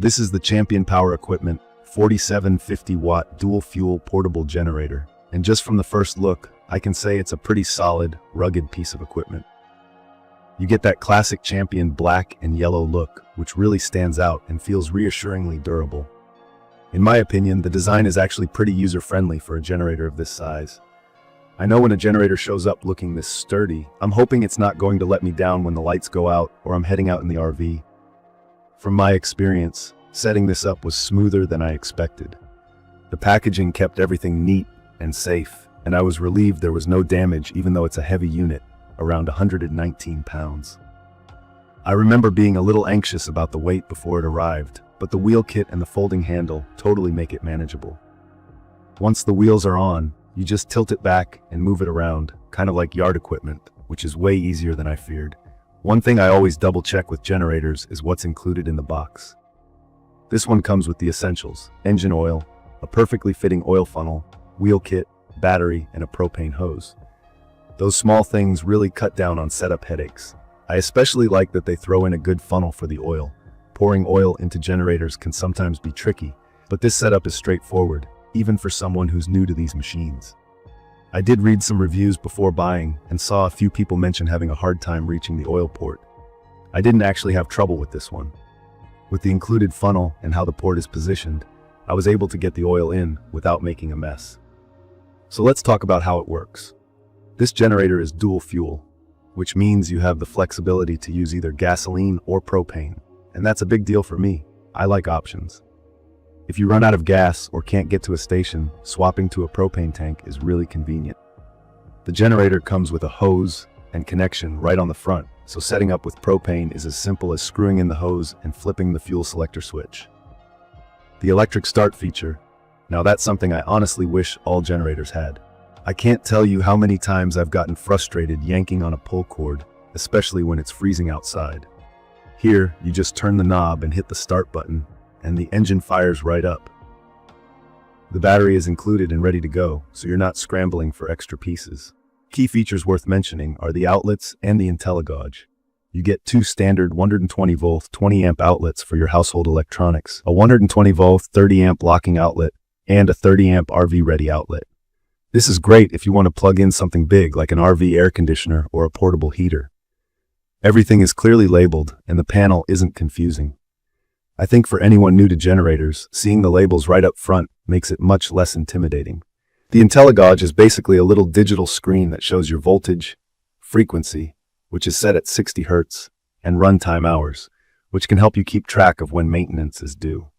This is the Champion Power Equipment 4750-watt dual-fuel portable generator, and just from the first look, I can say it's a pretty solid, rugged piece of equipment. You get that classic Champion black and yellow look, which really stands out and feels reassuringly durable. In my opinion, the design is actually pretty user-friendly for a generator of this size. I know when a generator shows up looking this sturdy, I'm hoping it's not going to let me down when the lights go out or I'm heading out in the RV. From my experience, setting this up was smoother than I expected. The packaging kept everything neat and safe, and I was relieved there was no damage even though it's a heavy unit, around 119 pounds. I remember being a little anxious about the weight before it arrived, but the wheel kit and the folding handle totally make it manageable. Once the wheels are on, you just tilt it back and move it around, kind of like yard equipment, which is way easier than I feared. One thing I always double check with generators is what's included in the box. This one comes with the essentials: engine oil, a perfectly fitting oil funnel, wheel kit, battery, and a propane hose. Those small things really cut down on setup headaches. I especially like that they throw in a good funnel for the oil. Pouring oil into generators can sometimes be tricky, but this setup is straightforward, even for someone who's new to these machines. I did read some reviews before buying and saw a few people mention having a hard time reaching the oil port. I didn't actually have trouble with this one. With the included funnel and how the port is positioned, I was able to get the oil in without making a mess. So let's talk about how it works. This generator is dual fuel, which means you have the flexibility to use either gasoline or propane, and that's a big deal for me. I like options. If you run out of gas or can't get to a station, swapping to a propane tank is really convenient. The generator comes with a hose and connection right on the front, so setting up with propane is as simple as screwing in the hose and flipping the fuel selector switch. The electric start feature, now that's something I honestly wish all generators had. I can't tell you how many times I've gotten frustrated yanking on a pull cord, especially when it's freezing outside. Here, you just turn the knob and hit the start button, and the engine fires right up. The battery is included and ready to go, so you're not scrambling for extra pieces. Key features worth mentioning are the outlets and the INTELLIGAUGE. You get two standard 120-volt 20-amp outlets for your household electronics, a 120-volt 30-amp locking outlet, and a 30-amp RV-ready outlet. This is great if you want to plug in something big like an RV air conditioner or a portable heater. Everything is clearly labeled, and the panel isn't confusing. I think for anyone new to generators, seeing the labels right up front makes it much less intimidating. The INTELLIGAUGE is basically a little digital screen that shows your voltage, frequency, which is set at 60 hertz, and runtime hours, which can help you keep track of when maintenance is due.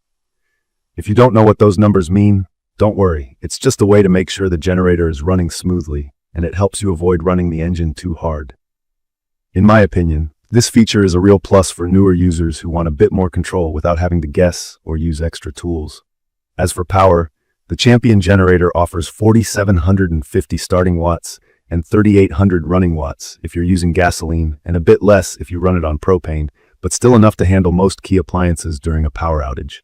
If you don't know what those numbers mean, don't worry. It's just a way to make sure the generator is running smoothly, and it helps you avoid running the engine too hard. In my opinion, this feature is a real plus for newer users who want a bit more control without having to guess or use extra tools. As for power, the Champion generator offers 4,750 starting watts and 3,800 running watts if you're using gasoline, and a bit less if you run it on propane, but still enough to handle most key appliances during a power outage.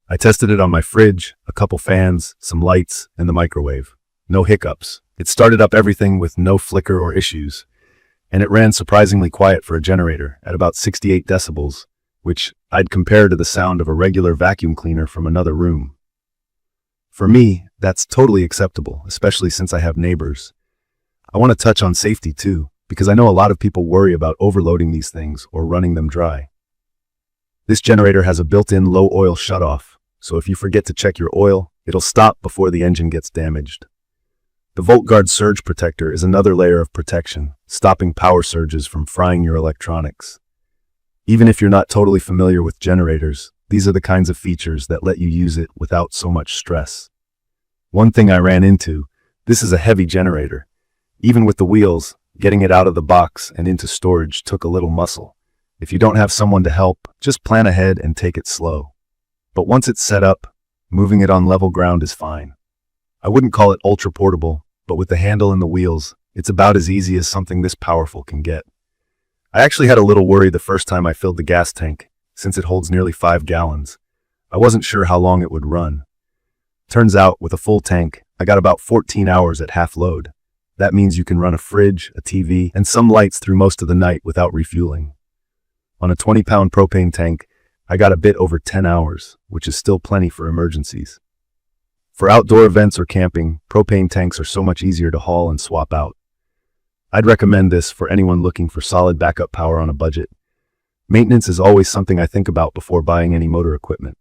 I tested it on my fridge, a couple fans, some lights, and the microwave. No hiccups. It started up everything with no flicker or issues. And it ran surprisingly quiet for a generator at about 68 decibels, which I'd compare to the sound of a regular vacuum cleaner from another room. For me, that's totally acceptable, especially since I have neighbors. I want to touch on safety too, because I know a lot of people worry about overloading these things or running them dry. This generator has a built-in low oil shutoff, so if you forget to check your oil, it'll stop before the engine gets damaged. The VoltGuard surge protector is another layer of protection, stopping power surges from frying your electronics. Even if you're not totally familiar with generators, these are the kinds of features that let you use it without so much stress. One thing I ran into, this is a heavy generator. Even with the wheels, getting it out of the box and into storage took a little muscle. If you don't have someone to help, just plan ahead and take it slow. But once it's set up, moving it on level ground is fine. I wouldn't call it ultra portable, but with the handle and the wheels, it's about as easy as something this powerful can get. I actually had a little worry the first time I filled the gas tank, since it holds nearly 5 gallons. I wasn't sure how long it would run. Turns out, with a full tank, I got about 14 hours at half load. That means you can run a fridge, a TV, and some lights through most of the night without refueling. On a 20-pound propane tank, I got a bit over 10 hours, which is still plenty for emergencies. For outdoor events or camping, propane tanks are so much easier to haul and swap out. I'd recommend this for anyone looking for solid backup power on a budget. Maintenance is always something I think about before buying any motor equipment.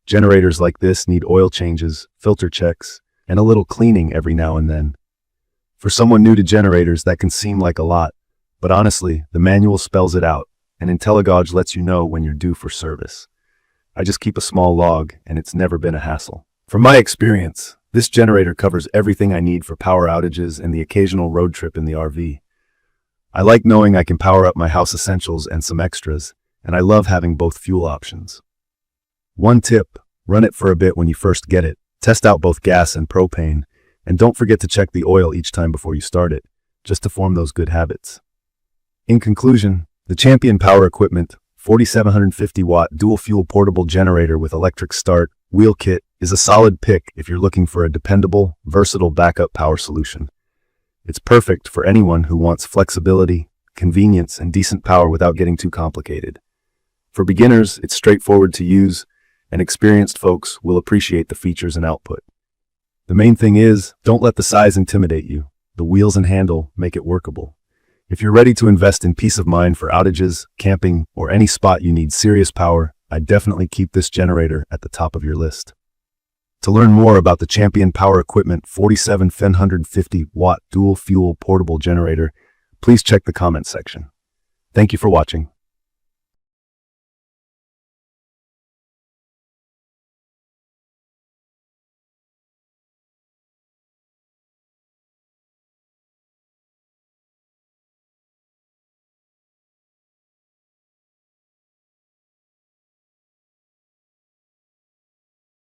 Generators like this need oil changes, filter checks, and a little cleaning every now and then. For someone new to generators, that can seem like a lot, but honestly, the manual spells it out, and INTELLIGAUGE lets you know when you're due for service. I just keep a small log, and it's never been a hassle. From my experience, this generator covers everything I need for power outages and the occasional road trip in the RV. I like knowing I can power up my house essentials and some extras, and I love having both fuel options. One tip, run it for a bit when you first get it. Test out both gas and propane, and don't forget to check the oil each time before you start it, just to form those good habits. In conclusion, the Champion Power Equipment 4750-watt dual-fuel portable generator with electric start wheel kit is a solid pick if you're looking for a dependable, versatile backup power solution. It's perfect for anyone who wants flexibility, convenience, and decent power without getting too complicated. For beginners, it's straightforward to use, and experienced folks will appreciate the features and output. The main thing is, don't let the size intimidate you. The wheels and handle make it workable. If you're ready to invest in peace of mind for outages, camping, or any spot you need serious power, I'd definitely keep this generator at the top of your list. To learn more about the Champion Power Equipment 4750-watt dual-fuel portable generator, please check the comment section. Thank you for watching.